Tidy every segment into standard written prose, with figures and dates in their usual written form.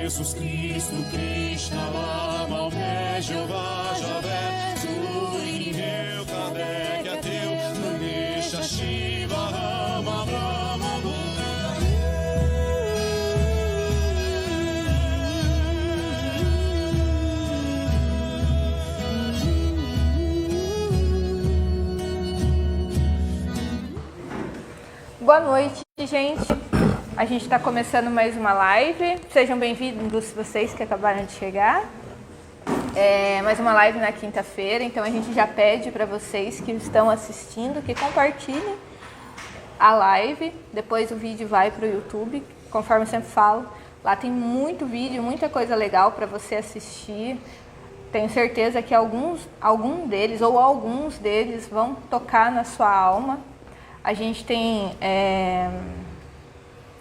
Jesus Cristo, Krishna, Lama, Omé, Jeová, Javé, Suri, Reu, Kardec, Ateu, Ganesha, Shiva, Rama, Brahma, Boa noite, gente. A gente está começando mais uma live. Sejam bem-vindos vocês que acabaram de chegar. Mais uma live na quinta-feira, então a gente já pede para vocês que estão assistindo que compartilhem a live. Depois o vídeo vai para o YouTube, conforme eu sempre falo. Lá tem muito vídeo, muita coisa legal para você assistir. Tenho certeza que alguns deles vão tocar na sua alma. A gente tem...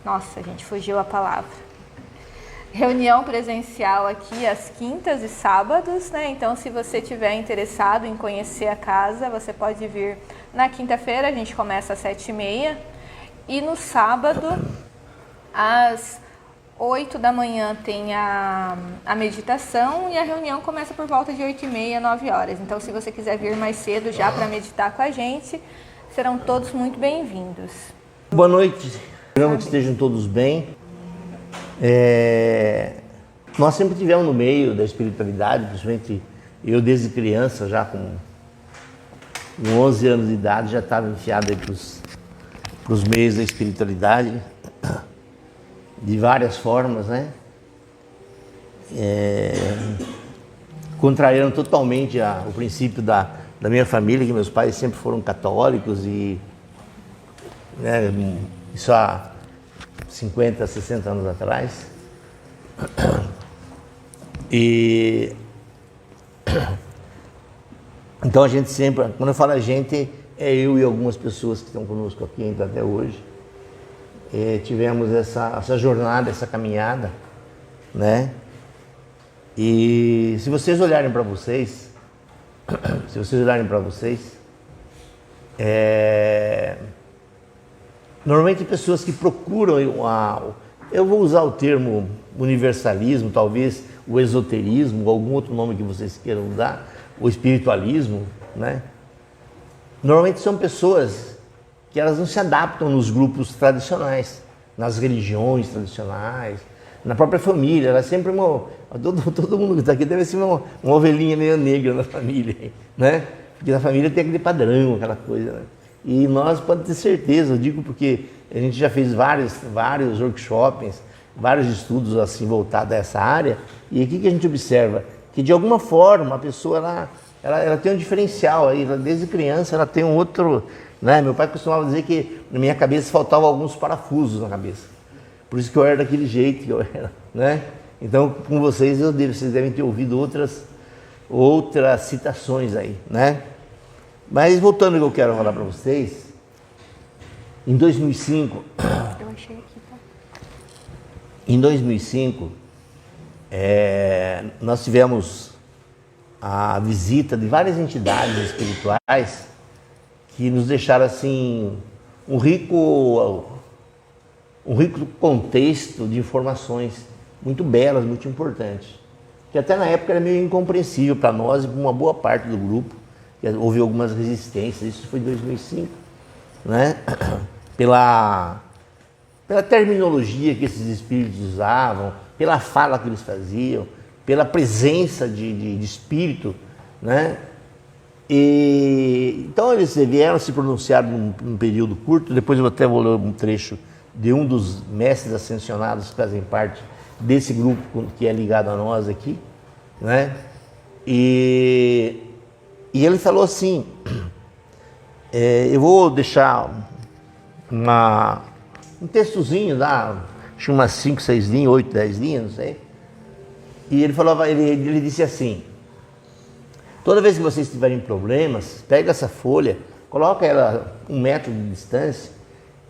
Nossa, a gente fugiu a palavra. Reunião presencial aqui às quintas e sábados, né? Então, se você estiver interessado em conhecer a casa, você pode vir na quinta-feira, a gente começa às 7h30. E no sábado, às 8 da manhã, tem a meditação e a reunião começa por volta de 8h30, 9 horas. Então, se você quiser vir mais cedo já para meditar com a gente, serão todos muito bem-vindos. Boa noite, esperamos que estejam todos bem. Nós sempre tivemos no meio da espiritualidade, principalmente eu desde criança, já com 11 anos de idade, já estava enfiado para os meios da espiritualidade, de várias formas, né? Contrariando totalmente o princípio da minha família, que meus pais sempre foram católicos e isso há 50, 60 anos atrás. E então a gente sempre, quando eu falo a gente, é eu e algumas pessoas que estão conosco aqui ainda até hoje. Tivemos essa jornada, essa caminhada, né? E se vocês olharem para vocês, normalmente pessoas que procuram eu vou usar o termo universalismo, talvez o esoterismo, ou algum outro nome que vocês queiram dar, o espiritualismo, né? Normalmente são pessoas que elas não se adaptam nos grupos tradicionais, nas religiões tradicionais, na própria família. Ela é sempre todo mundo que está aqui deve ser uma ovelhinha meio negra na família, né? Porque na família tem aquele padrão, aquela coisa, né? E nós podemos ter certeza, eu digo porque a gente já fez vários workshops, vários estudos assim voltados a essa área, e aqui que a gente observa que de alguma forma a pessoa ela tem um diferencial aí, desde criança ela tem um outro, né? Meu pai costumava dizer que na minha cabeça faltavam alguns parafusos na cabeça, por isso que eu era daquele jeito que eu era, né? Então com vocês vocês devem ter ouvido outras citações aí, né? Mas voltando ao que eu quero falar para vocês, em 2005, Eu achei aqui, tá? Em 2005, nós tivemos a visita de várias entidades espirituais que nos deixaram assim um rico contexto de informações muito belas, muito importantes, que até na época era meio incompreensível para nós e para uma boa parte do grupo. Houve algumas resistências, isso foi em 2005, né? Pela terminologia que esses espíritos usavam, pela fala que eles faziam, pela presença de espírito, né? Então eles vieram se pronunciar num período curto. Depois eu até vou ler um trecho de um dos mestres ascensionados que fazem parte desse grupo que é ligado a nós aqui, né? E ele falou assim, eu vou deixar um textozinho, acho que umas 5, 6 linhas, 8, 10 linhas, não sei. E ele disse assim: toda vez que vocês tiverem problemas, pega essa folha, coloca ela 1 metro de distância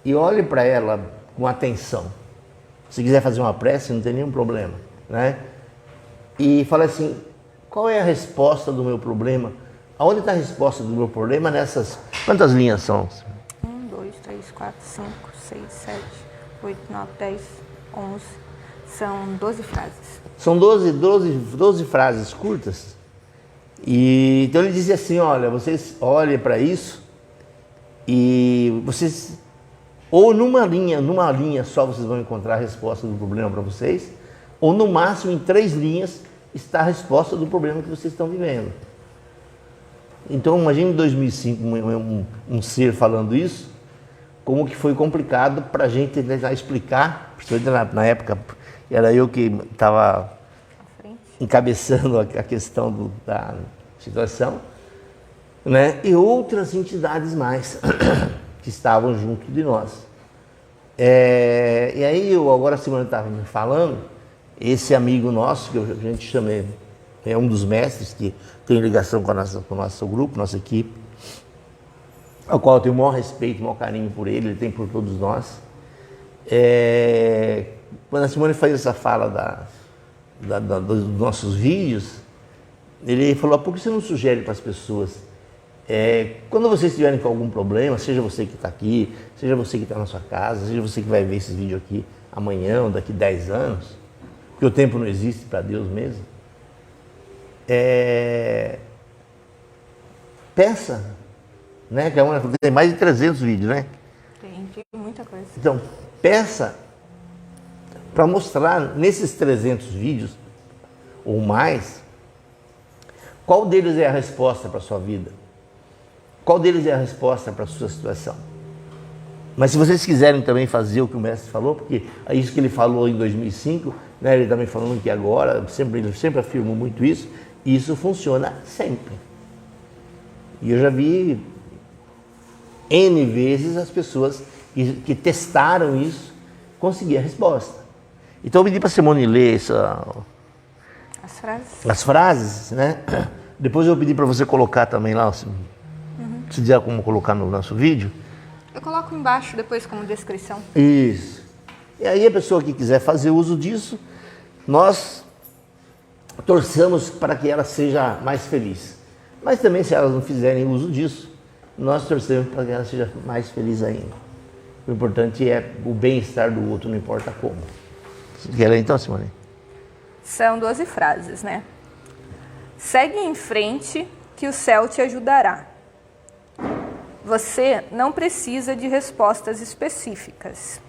e olhe para ela com atenção. Se quiser fazer uma prece, não tem nenhum problema, né? E fala assim: qual é a resposta do meu problema? Aonde está a resposta do meu problema nessas... Quantas linhas são? 1, 2, 3, 4, 5, 6, 7, 8, 9, 10, 11, São 12 frases. São 12 frases curtas. E então ele dizia assim, olha, vocês olhem para isso e vocês, ou numa linha só vocês vão encontrar a resposta do problema para vocês, ou no máximo em 3 linhas está a resposta do problema que vocês estão vivendo. Então imagine em 2005 um ser falando isso, como que foi complicado para a gente tentar explicar, principalmente na época, era eu que estava encabeçando a questão da situação, né? E outras entidades mais que estavam junto de nós. E aí, agora a Simone estava me falando, esse amigo nosso, que a gente chama, é um dos mestres que tem ligação com o nosso grupo, nossa equipe, ao qual eu tenho o maior respeito, o maior carinho por ele tem por todos nós. Quando a Simone faz essa fala dos nossos vídeos, ele falou, por que você não sugere para as pessoas, quando vocês estiverem com algum problema, seja você que está aqui, seja você que está na sua casa, seja você que vai ver esses vídeos aqui amanhã ou daqui 10 anos, porque o tempo não existe para Deus mesmo, peça, né? Que tem mais de 300 vídeos, né? Tem muita coisa. Então, peça para mostrar nesses 300 vídeos ou mais, qual deles é a resposta para a sua vida? Qual deles é a resposta para a sua situação? Mas se vocês quiserem também fazer o que o mestre falou, porque é isso que ele falou em 2005, né? Ele também falando que agora, ele sempre afirmou muito isso, e isso funciona sempre. E eu já vi N vezes as pessoas que testaram isso conseguir a resposta. Então eu pedi para a Simone ler as frases, né? Depois eu pedi para você colocar também lá, se tiver como colocar no nosso vídeo. Eu coloco embaixo depois como descrição. Isso. E aí a pessoa que quiser fazer uso disso, nós torçamos para que ela seja mais feliz. Mas também se elas não fizerem uso disso, nós torcemos para que ela seja mais feliz ainda. O importante é o bem-estar do outro, não importa como. Você quer ler então, Simone? São 12 frases, né? Segue em frente que o céu te ajudará. Você não precisa de respostas específicas.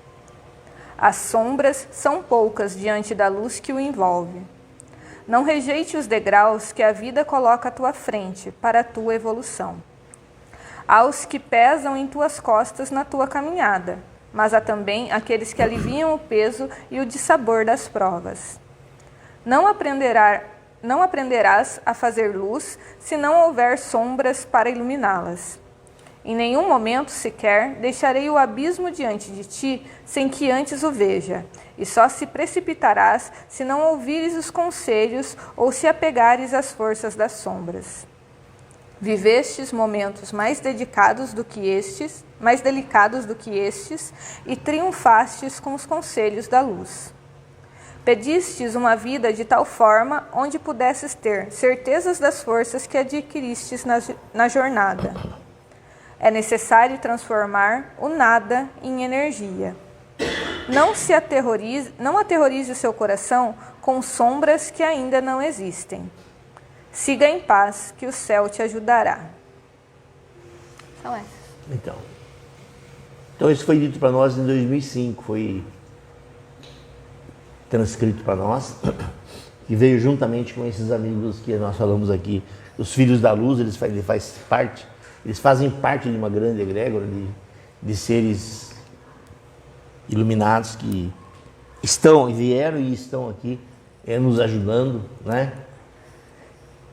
As sombras são poucas diante da luz que o envolve. Não rejeite os degraus que a vida coloca à tua frente para a tua evolução. Há os que pesam em tuas costas na tua caminhada, mas há também aqueles que aliviam o peso e o dissabor das provas. Não aprenderás a fazer luz se não houver sombras para iluminá-las. Em nenhum momento sequer deixarei o abismo diante de ti sem que antes o veja, e só se precipitarás se não ouvires os conselhos ou se apegares às forças das sombras. Vivestes momentos mais delicados do que estes, e triunfastes com os conselhos da luz. Pedistes uma vida de tal forma onde pudesses ter certezas das forças que adquiristes na jornada. É necessário transformar o nada em energia. Não aterrorize o seu coração com sombras que ainda não existem. Siga em paz, que o céu te ajudará. São essas. Então isso foi dito para nós em 2005, foi transcrito para nós, e veio juntamente com esses amigos que nós falamos aqui, os Filhos da Luz. Eles fazem parte de uma grande egrégora de seres iluminados que vieram e estão aqui nos ajudando, né?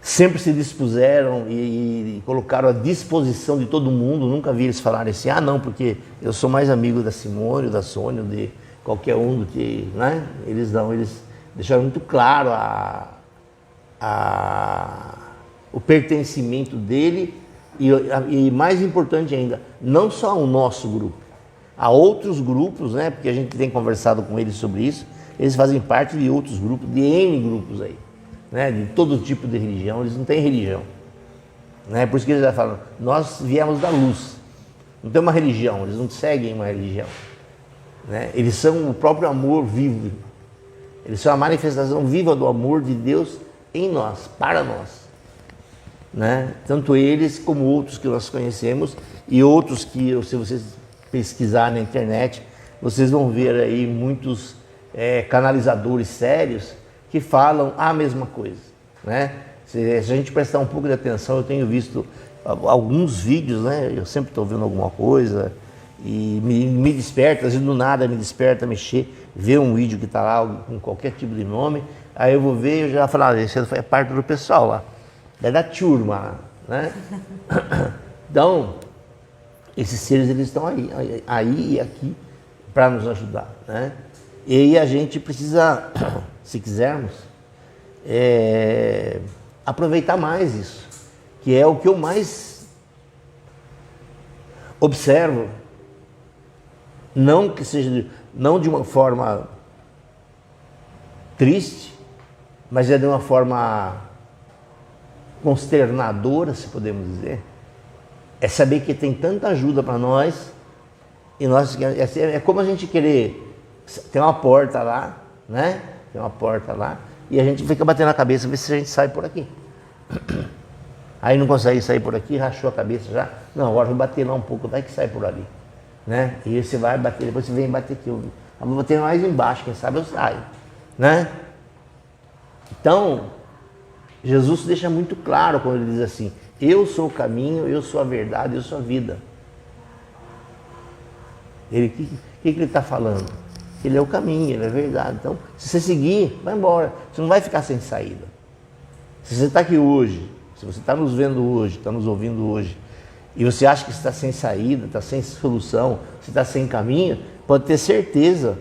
Sempre se dispuseram e colocaram à disposição de todo mundo. Nunca vi eles falarem assim, não, porque eu sou mais amigo da Simone, da Sônia, de qualquer um do que, né? Eles deixaram muito claro o pertencimento dele e mais importante ainda, não só ao nosso grupo, há outros grupos, né? Porque a gente tem conversado com eles sobre isso. Eles fazem parte de outros grupos, de N grupos aí, né? De todo tipo de religião. Eles não têm religião, né? Por isso que eles já falam, nós viemos da luz, não tem uma religião, eles não seguem uma religião, né? Eles são o próprio amor vivo, Eles são a manifestação viva do amor de Deus em nós, para nós. Né? Tanto eles como outros que nós conhecemos e outros que, se vocês pesquisarem na internet, vocês vão ver aí muitos canalizadores sérios que falam a mesma coisa. Né? Se a gente prestar um pouco de atenção, eu tenho visto alguns vídeos, né? Eu sempre estou vendo alguma coisa e me desperta, às vezes do nada me desperta mexer, ver um vídeo que está lá com qualquer tipo de nome, aí eu vou ver e eu já falo, esse é parte do pessoal lá, é da turma, né? Então, esses seres eles estão aí e aqui para nos ajudar, né? E aí a gente precisa, se quisermos, aproveitar mais isso, que é o que eu mais observo, não que seja, não de uma forma triste, mas é de uma forma consternadora, se podemos dizer, é saber que tem tanta ajuda para nós, e nós, é como a gente querer, tem uma porta lá, né? Tem uma porta lá, e a gente fica batendo a cabeça, ver se a gente sai por aqui. Aí não consegue sair por aqui, rachou a cabeça já. Não, agora vou bater lá um pouco, vai que sai por ali. Né? E você vai bater, depois você vem bater aqui. Eu vou bater mais embaixo, quem sabe eu saio. Né? Então, Jesus deixa muito claro quando ele diz assim, eu sou o caminho, eu sou a verdade, eu sou a vida. O que ele está falando? Ele é o caminho, ele é a verdade. Então, se você seguir, vai embora. Você não vai ficar sem saída. Se você está aqui hoje, se você está nos vendo hoje, está nos ouvindo hoje, e você acha que está sem saída, está sem solução, você está sem caminho, pode ter certeza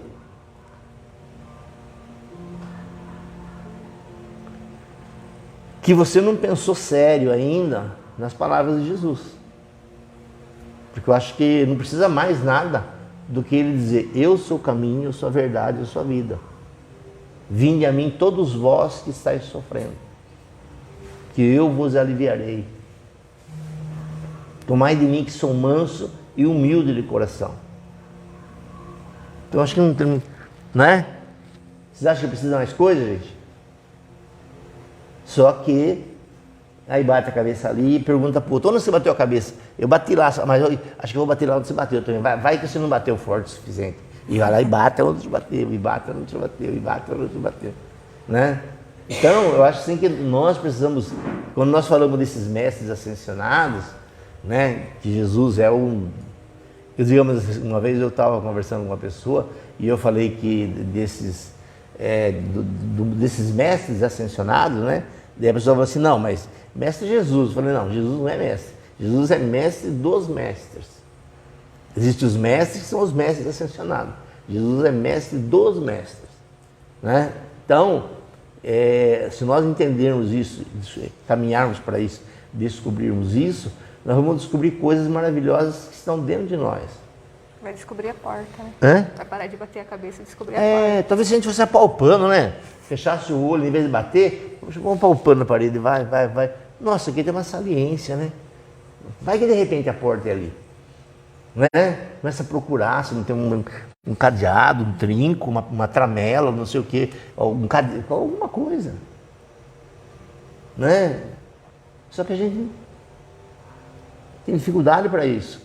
que você não pensou sério ainda nas palavras de Jesus. Porque eu acho que não precisa mais nada do que ele dizer, eu sou o caminho, eu sou a verdade, eu sou a vida. Vinde a mim todos vós que estáis sofrendo, que eu vos aliviarei. Tomai de mim que sou manso e humilde de coração. Então acho que não tem, né? Vocês acham que precisa mais coisa, gente? Só que aí bate a cabeça ali e pergunta pro outro, onde você bateu a cabeça? Eu bati lá, mas eu acho que eu vou bater lá onde você bateu também. Vai que você não bateu forte o suficiente. E vai lá e bate onde você bateu, e bate onde você bateu, e bate onde você bateu. Né? Então, eu acho assim que nós precisamos, quando nós falamos desses mestres ascensionados, né, que Jesus é um... Digamos, uma vez eu estava conversando com uma pessoa e eu falei que desses mestres ascensionados, né, daí a pessoa falou assim, não, mas mestre Jesus. Eu falei, não, Jesus não é mestre. Jesus é mestre dos mestres. Existem os mestres que são os mestres ascensionados. Jesus é mestre dos mestres. Né? Então, se nós entendermos isso, caminharmos para isso, descobrirmos isso, nós vamos descobrir coisas maravilhosas que estão dentro de nós. Vai descobrir a porta, né? Vai parar de bater a cabeça e descobrir a porta. Talvez se a gente fosse apalpando, né? Fechasse o olho, em vez de bater, vamos apalpando a parede, vai. Nossa, aqui tem uma saliência, né? Vai que de repente a porta é ali. Né? Começa a procurar, se não tem um cadeado, um trinco, uma tramela, não sei o quê, alguma coisa. Né? Só que a gente tem dificuldade para isso.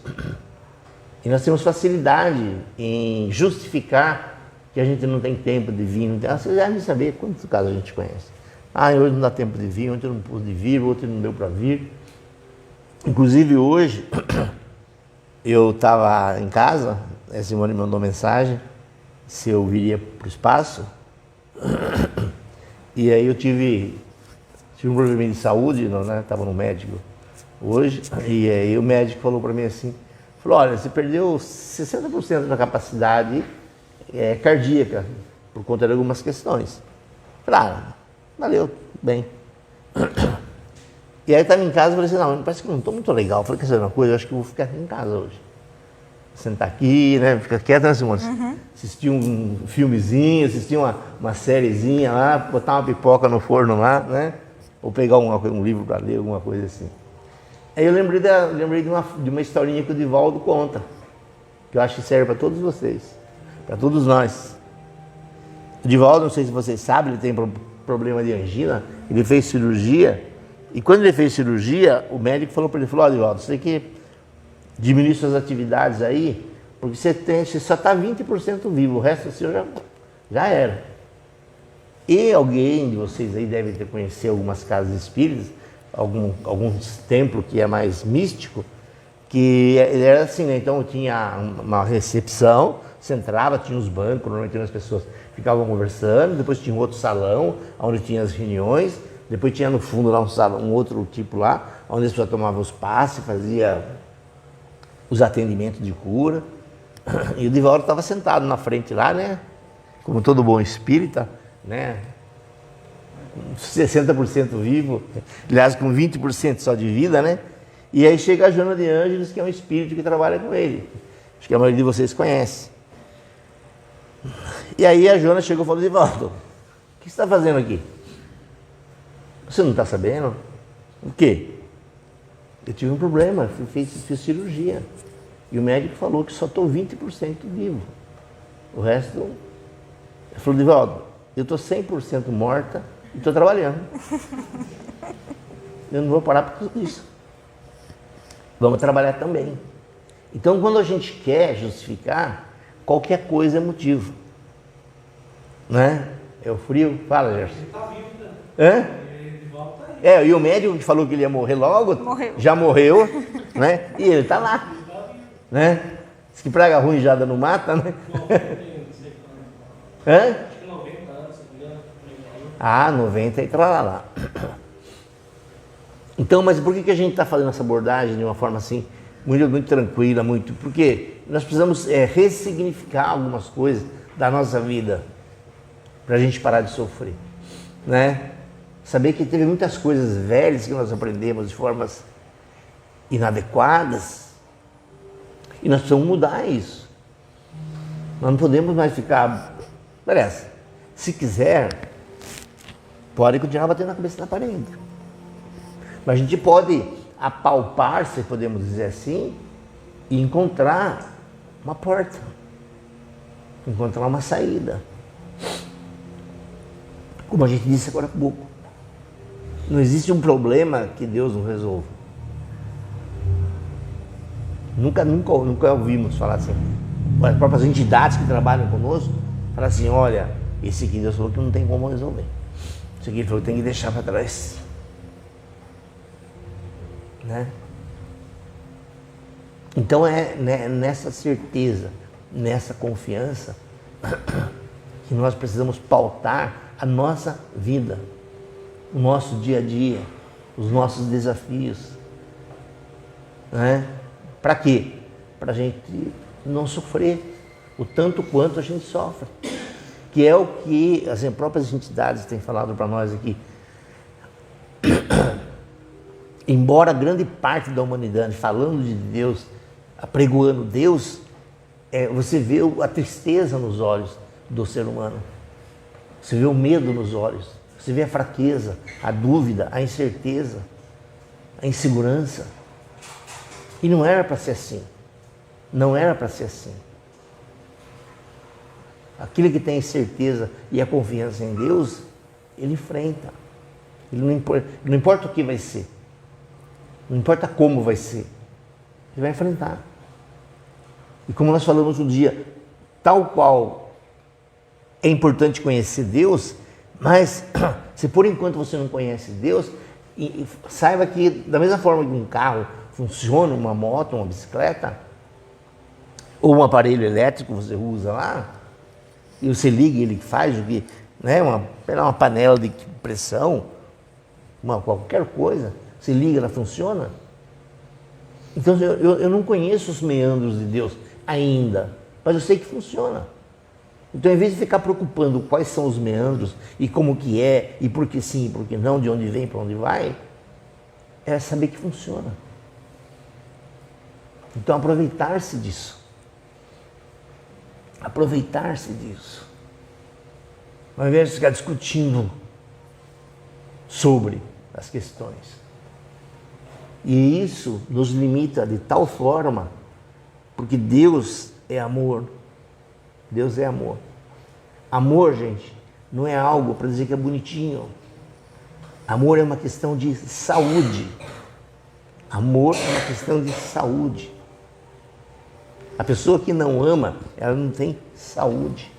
E nós temos facilidade em justificar que a gente não tem tempo de vir. Vocês devem saber quantos casos a gente conhece. Hoje não dá tempo de vir, ontem eu não pude vir, ontem não deu para vir. Inclusive hoje, eu estava em casa, a Simone me mandou mensagem se eu viria para o espaço. E aí eu tive um problema de saúde, né? Estava no médico hoje, e aí o médico falou para mim assim, falou, olha, você perdeu 60% da capacidade cardíaca por conta de algumas questões. Falei, valeu, bem. E aí eu estava em casa e falei assim, não, parece que não estou muito legal. Eu falei, quer saber uma coisa? Eu acho que eu vou ficar aqui em casa hoje. Sentar aqui, né? Ficar quieto, né, Simone? Assistir um filmezinho, assistir uma sériezinha lá, botar uma pipoca no forno lá, né? Ou pegar um livro para ler, alguma coisa assim. Aí eu lembrei de uma historinha que o Divaldo conta, que eu acho que serve para todos vocês, para todos nós. O Divaldo, não sei se vocês sabem, ele tem problema de angina, ele fez cirurgia, e quando ele fez cirurgia, o médico falou para ele, falou, ó, Divaldo, você tem que diminuir suas atividades aí, porque você só está 20% vivo, o resto do senhor já era. E alguém de vocês aí deve ter conhecido algumas casas espíritas, alguns templos que é mais místico, que ele era assim, né? Então tinha uma recepção, você entrava, tinha os bancos, normalmente as pessoas ficavam conversando, depois tinha um outro salão, onde tinha as reuniões, depois tinha no fundo lá um salão, um outro tipo lá, onde as pessoas tomavam os passes, fazia os atendimentos de cura. E o Divaldo estava sentado na frente lá, né? Como todo bom espírita, né? 60% vivo, aliás, com 20% só de vida, né? E aí chega a Joana de Ângeles, que é um espírito que trabalha com ele. Acho que a maioria de vocês conhece. E aí a Joana chegou e falou, Divaldo, o que você está fazendo aqui? Você não está sabendo? O quê? Eu tive um problema, fiz cirurgia. E o médico falou que só estou 20% vivo. O resto... Ele falou, Divaldo, eu estou 100% morta e estou trabalhando. Eu não vou parar por causa disso. Vamos trabalhar também. Então, quando a gente quer justificar, qualquer coisa é motivo. Né? É o frio? Fala, Gerson. Ele está vivo, né? Hã? Ele volta aí. E o médico que falou que ele ia morrer logo, Morreu. já morreu, né? E ele está lá. Né? Diz que praga ruim já não mata, né? Hã? Acho que 90 anos, se não me engano. Ah, 90 e lá. Então, mas por que a gente está fazendo essa abordagem de uma forma assim, muito tranquila, muito? Porque nós precisamos ressignificar algumas coisas da nossa vida para a gente parar de sofrer, né? Saber que teve muitas coisas velhas que nós aprendemos de formas inadequadas e nós precisamos mudar isso. Nós não podemos mais ficar... Aliás, se quiser, pode continuar batendo a cabeça na parede. Mas a gente pode apalpar, se podemos dizer assim, e encontrar uma porta, encontrar uma saída. Como a gente disse agora há pouco, não existe um problema que Deus não resolva. Nunca ouvimos falar assim. As próprias entidades que trabalham conosco falam assim, olha, esse aqui Deus falou que não tem como resolver. Esse aqui Ele falou que tem que deixar para trás. Né? Então é nessa certeza, nessa confiança que nós precisamos pautar a nossa vida, o nosso dia a dia, os nossos desafios. Né? Para quê? Para a gente não sofrer o tanto quanto a gente sofre. Que é o que as próprias entidades têm falado para nós aqui. Embora grande parte da humanidade, falando de Deus, apregoando Deus, você vê a tristeza nos olhos do ser humano. Você vê o medo nos olhos. Você vê a fraqueza, a dúvida, a incerteza, a insegurança. E não era para ser assim. Não era para ser assim. Aquele que tem certeza e a confiança em Deus, ele enfrenta. Ele não importa o que vai ser. Não importa como vai ser. Ele vai enfrentar. E como nós falamos um dia, tal qual é importante conhecer Deus, mas se por enquanto você não conhece Deus, saiba que da mesma forma que um carro funciona, uma moto, uma bicicleta, ou um aparelho elétrico que você usa lá, e você liga e ele faz o que, né, uma panela de pressão, qualquer coisa, você liga, ela funciona. Então eu não conheço os meandros de Deus ainda, mas eu sei que funciona. Então, em vez de ficar preocupando quais são os meandros e como que é, e por que sim, e por que não, de onde vem, para onde vai, é saber que funciona. Então, aproveitar-se disso. Aproveitar-se disso. Ao invés de ficar discutindo sobre as questões. E isso nos limita de tal forma, porque Deus é amor. Deus é amor. Amor, gente, não é algo para dizer que é bonitinho. Amor é uma questão de saúde. Amor é uma questão de saúde. A pessoa que não ama, ela não tem saúde.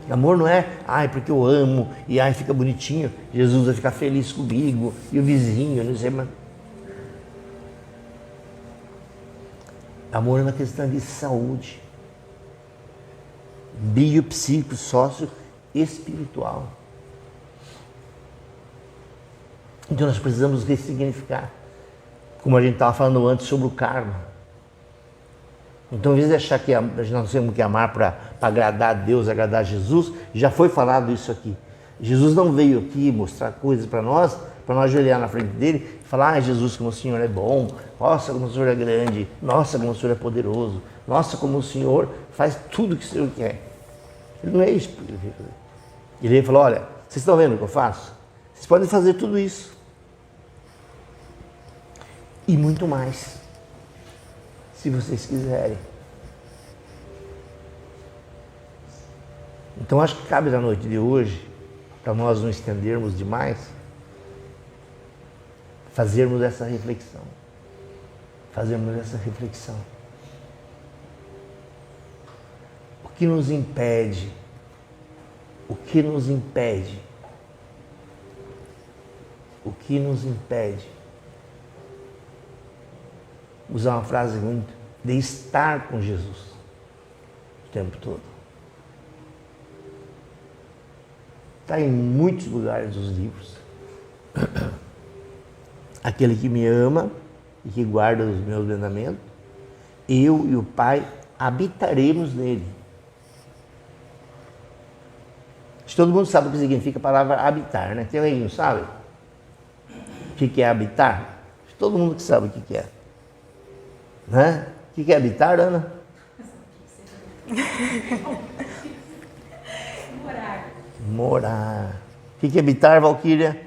Amor não é, porque eu amo, e fica bonitinho, Jesus vai ficar feliz comigo, e o vizinho, não sei mais. Amor é uma questão de saúde. Bio, psico, sócio, espiritual. Então nós precisamos ressignificar. Como a gente estava falando antes sobre o karma. Então, ao invés de achar que nós temos que amar para agradar a Deus, agradar a Jesus, já foi falado isso aqui. Jesus não veio aqui mostrar coisas para nós olhar na frente dele e falar: Jesus, como o Senhor é bom, nossa, como o Senhor é grande, nossa, como o Senhor é poderoso, nossa, como o Senhor faz tudo o que o Senhor quer. Ele não é isso. Ele falou: olha, vocês estão vendo o que eu faço? Vocês podem fazer tudo isso. E muito mais. Se vocês quiserem. Então acho que cabe na noite de hoje, para nós não estendermos demais, fazermos essa reflexão. Fazermos essa reflexão. O que nos impede? O que nos impede? O que nos impede? Usar uma frase muito, de estar com Jesus o tempo todo. Está em muitos lugares dos livros. Aquele que me ama e que guarda os meus mandamentos, eu e o Pai habitaremos nele. Todo mundo sabe o que significa a palavra habitar, né? Tem alguém que não sabe? O que é habitar? Todo mundo que sabe o que é. Né? O que é habitar, Ana? Morar. O que é habitar, Valquíria?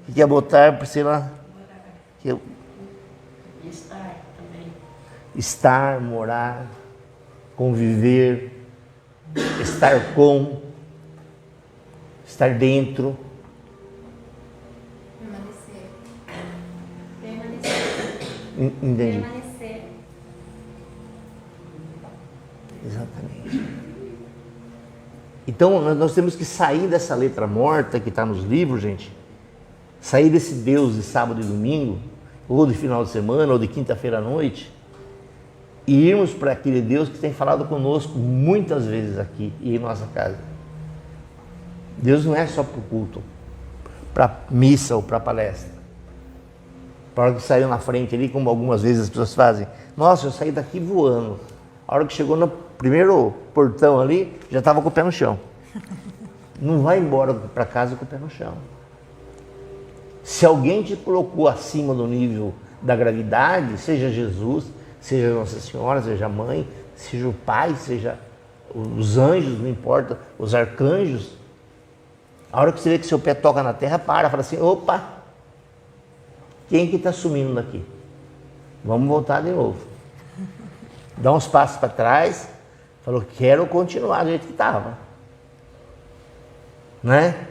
O que é botar, Priscila? Estar também. Estar, morar, conviver, estar com, estar dentro. Permanecer. Entendi. Permanecer. Exatamente. Então nós temos que sair dessa letra morta que está nos livros, gente. Sair desse Deus de sábado e domingo, ou de final de semana, ou de quinta-feira à noite, e irmos para aquele Deus que tem falado conosco muitas vezes aqui e em nossa casa. Deus não é só para o culto, para missa ou para palestra. Para a hora que saiu na frente ali, como algumas vezes as pessoas fazem, nossa, eu saí daqui voando. A hora que chegou no primeiro portão ali, já estava com o pé no chão. Não vai embora para casa com o pé no chão. Se alguém te colocou acima do nível da gravidade, seja Jesus, seja Nossa Senhora, seja a mãe, seja o Pai, seja os anjos, não importa, os arcanjos, a hora que você vê que seu pé toca na terra, fala assim: opa, quem que está sumindo daqui? Vamos voltar de novo. Dá uns passos para trás, falou: quero continuar do jeito que estava. Né?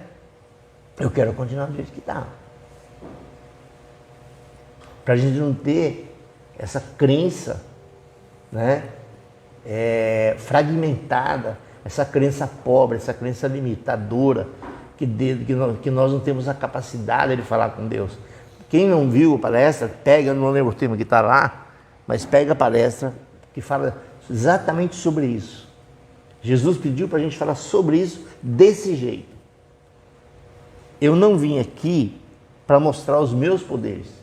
Eu quero continuar do jeito que estava. Para a gente não ter essa crença, né, fragmentada, essa crença pobre, essa crença limitadora, que nós não temos a capacidade de falar com Deus. Quem não viu a palestra, pega, não lembro o tema que está lá, mas pega a palestra que fala exatamente sobre isso. Jesus pediu para a gente falar sobre isso desse jeito. Eu não vim aqui para mostrar os meus poderes.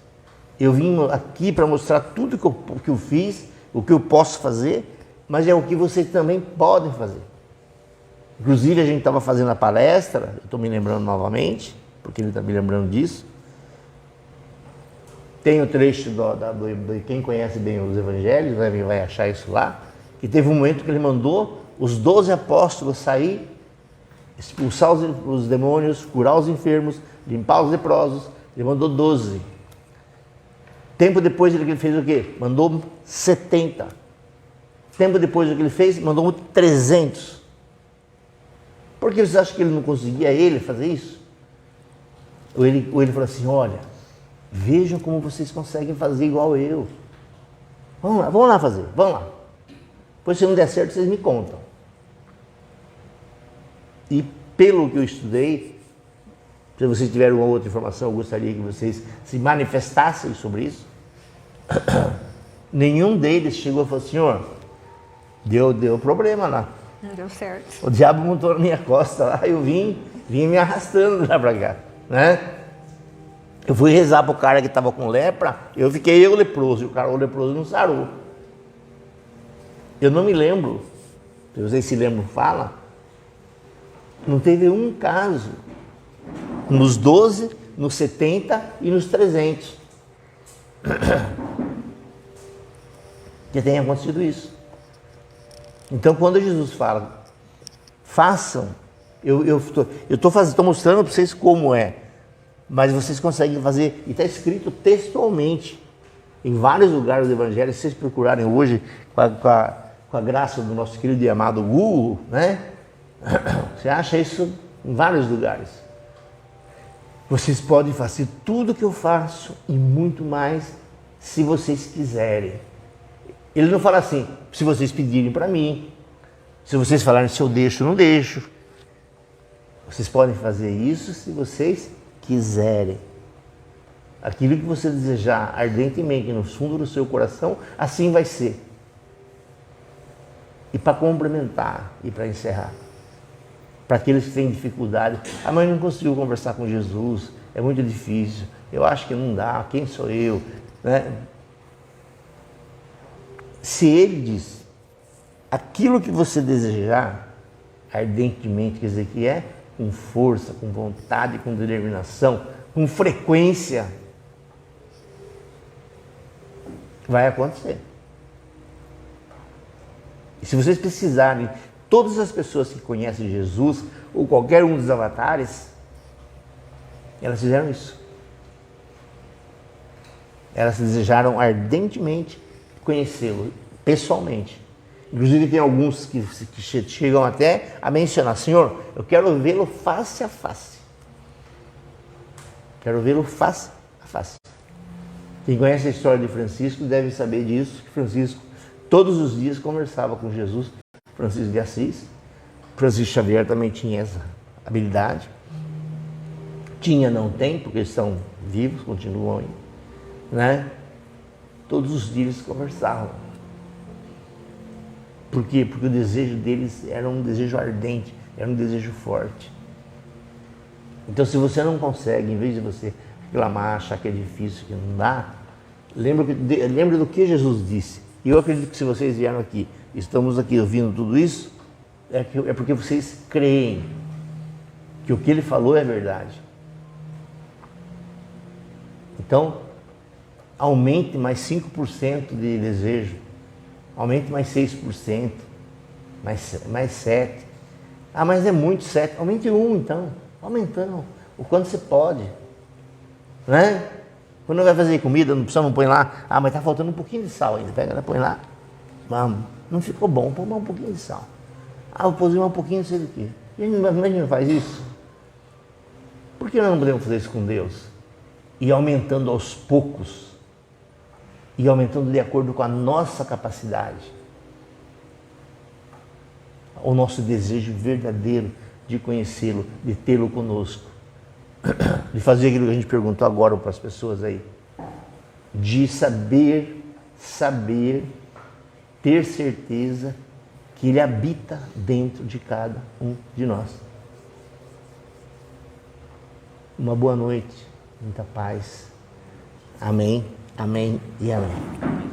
Eu vim aqui para mostrar tudo que eu fiz, o que eu posso fazer, mas é o que vocês também podem fazer. Inclusive, a gente estava fazendo a palestra, eu estou me lembrando novamente, porque ele está me lembrando disso. Tem o trecho do quem conhece bem os evangelhos, né, vai achar isso lá, que teve um momento que ele mandou os 12 apóstolos sair, expulsar os demônios, curar os enfermos, limpar os leprosos. Ele mandou 12. Tempo depois ele fez o quê? Mandou 70. Tempo depois do que ele fez, mandou 300. Por que você acha que ele não conseguia ele fazer isso? Ou ele falou assim, olha, vejam como vocês conseguem fazer igual eu. Vamos lá fazer, vamos lá. Depois se não der certo, vocês me contam. E pelo que eu estudei, se vocês tiverem uma outra informação, eu gostaria que vocês se manifestassem sobre isso. Nenhum deles chegou e falou, senhor, deu problema lá. Não deu certo. O diabo montou na minha costa lá, eu vim me arrastando lá pra cá, né? Eu fui rezar pro cara que estava com lepra, eu fiquei leproso, e o leproso não sarou. Eu não me lembro, se vocês se lembram, fala, não teve um caso nos 12, nos 70 e nos 300 que tenha acontecido isso. Então, quando Jesus fala, façam, eu estou mostrando para vocês como é, mas vocês conseguem fazer, e está escrito textualmente, em vários lugares do Evangelho, se vocês procurarem hoje, com a graça do nosso querido e amado Google, né? Você acha isso em vários lugares. Vocês podem fazer tudo o que eu faço e muito mais, se vocês quiserem. Ele não fala assim, se vocês pedirem para mim, se vocês falarem se eu deixo ou não deixo. Vocês podem fazer isso se vocês quiserem. Aquilo que você desejar ardentemente no fundo do seu coração, assim vai ser. E para complementar e para encerrar, para aqueles que têm dificuldade, a mãe não conseguiu conversar com Jesus, é muito difícil, eu acho que não dá, quem sou eu, né? Se ele diz, aquilo que você desejar ardentemente, quer dizer que é com força, com vontade, com determinação, com frequência, vai acontecer. E se vocês precisarem, todas as pessoas que conhecem Jesus, ou qualquer um dos avatares, elas fizeram isso. Elas desejaram ardentemente conhecê-lo pessoalmente. Inclusive tem alguns que chegam até a mencionar, Senhor, eu quero vê-lo face a face. Quero vê-lo face a face. Quem conhece a história de Francisco deve saber disso, que Francisco todos os dias conversava com Jesus, Francisco de Assis. Francisco Xavier também tinha essa habilidade. Tinha, não tem, porque estão vivos, continuam aí, né? Todos os dias eles conversavam. Por quê? Porque o desejo deles era um desejo ardente, era um desejo forte. Então, se você não consegue, em vez de você reclamar, achar que é difícil, que não dá, lembre do que Jesus disse. E eu acredito que se vocês vieram aqui, estamos aqui ouvindo tudo isso, é porque vocês creem que o que ele falou é verdade. Então, aumente mais 5% de desejo, aumente mais 6%, mais 7%. Ah, mas é muito 7%, aumente 1% então, aumentando o quanto você pode, né? Quando vai fazer comida, não põe lá, ah, mas está faltando um pouquinho de sal ainda, pega, põe lá, vamos, não ficou bom, põe mais um pouquinho de sal. Ah, vou pôr um pouquinho, não sei do que. A gente não faz isso? Por que nós não podemos fazer isso com Deus? E aumentando aos poucos, e aumentando de acordo com a nossa capacidade, o nosso desejo verdadeiro de conhecê-lo, de tê-lo conosco, de fazer aquilo que a gente perguntou agora para as pessoas aí, de saber, ter certeza que Ele habita dentro de cada um de nós. Uma boa noite, muita paz. Amém, amém e amém.